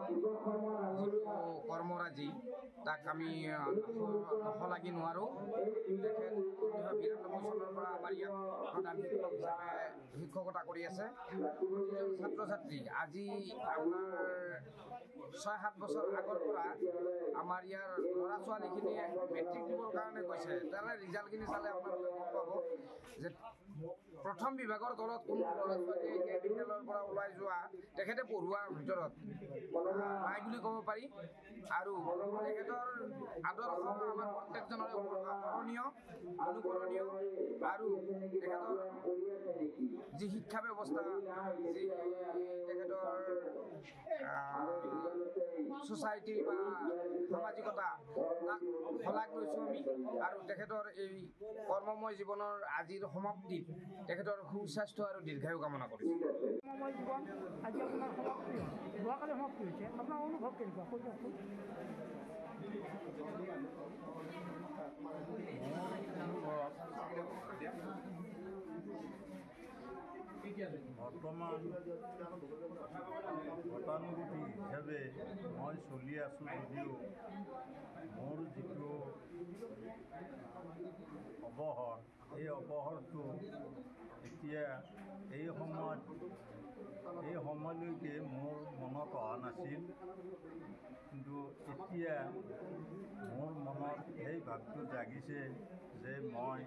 যিটো কৰ্মৰাজি তাক আমি নশলাগি নোৱাৰোঁ। তেখেত 1992 চনৰ পৰা আমাৰ ইয়াত প্ৰধান শিক্ষক হিচাপে শিক্ষকতা কৰি আছে। প্ৰতিজন ছাত্ৰ ছাত্ৰী আজি আপোনাৰ 6-7 বছৰ আগৰ পৰা আমাৰ ইয়াৰ ল'ৰা ছোৱালীখিনিয়ে মেট্ৰিক দিবৰ কাৰণে গৈছে। তাৰে ৰিজাল্টখিনি চালে আপোনালোকে গম পাব যে প্ৰথম বিভাগৰ তলত কোনো ল'ৰা ছোৱালীয়ে এই বিদ্যালয়ৰ পৰা ওলাই যোৱা তেখেতে পঢ়োৱাৰ ভিতৰত নাই বুলি ক'ব পাৰি। আৰু তেখেতৰ আদৰ্শ আমাৰ প্ৰত্যেকজনৰে অনুকৰণীয় আৰু তেখেতৰ যি শিক্ষা ব্যৱস্থা, যি তেখেতৰ ছ'চাইটি বা সামাজিকতা, তাক শলাগ লৈছোঁ আমি। আৰু তেখেতৰ এই কৰ্মময় জীৱনৰ আজিৰ সমাপ্তিত তেখেতৰ সুস্বাস্থ্য আৰু দীৰ্ঘায়ু কামনা কৰিছোঁ। কৰ্মময় জীৱন আজি আপোনাৰ সমাপ্তি যোৱাকালি সমাপ্তি হৈছে, আপোনাৰ অনুভৱ কেনেকুৱা কৈ দিয়কচোন। বৰ্তমান গতানুগতিক হিচাপে মই চলি আছোঁ যদিও মোৰ যিটো অৱসৰ, এই অৱসৰটো এতিয়া এই সময়লৈকে মোৰ মনত অহা নাছিল, কিন্তু এতিয়া মোৰ মনত সেই ভাৱটো জাগিছে যে মই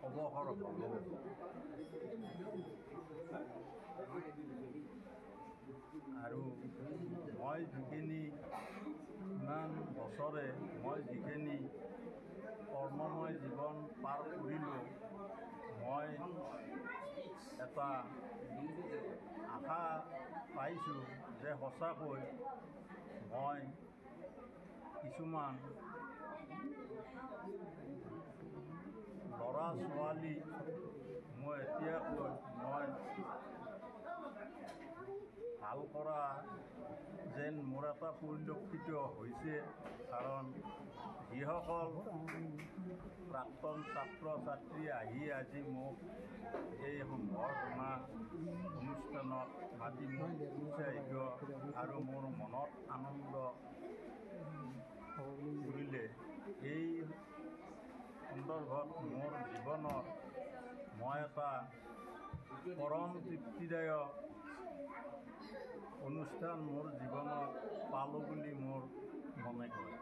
অৱসৰ হ'লোঁ। আৰু মই যিখিনি ইমান বছৰে মই যিখিনি কৰ্মময় জীৱন পাৰ কৰিলোঁ, মই এটা আশা পাইছোঁ যে সঁচাকৈ মই কিছুমান ল'ৰা ছোৱালী মই ভাল কৰা যেন মোৰ এটা পৰিলক্ষিত হৈছে। কাৰণ যিসকল প্ৰাক্তন ছাত্ৰ ছাত্ৰী আহি আজি মোক এই সম্বৰ্ধনা অনুষ্ঠানত মাতি মোক উৎসাহিত আৰু মোৰ মনত আনন্দ কৰিলে, এই সন্দৰ্ভত মোৰ জীৱনৰ মই এটা পৰম তৃপ্তিদায়ক অনুষ্ঠান মোৰ জীৱনত পালোঁ বুলি মোৰ মনে কয়।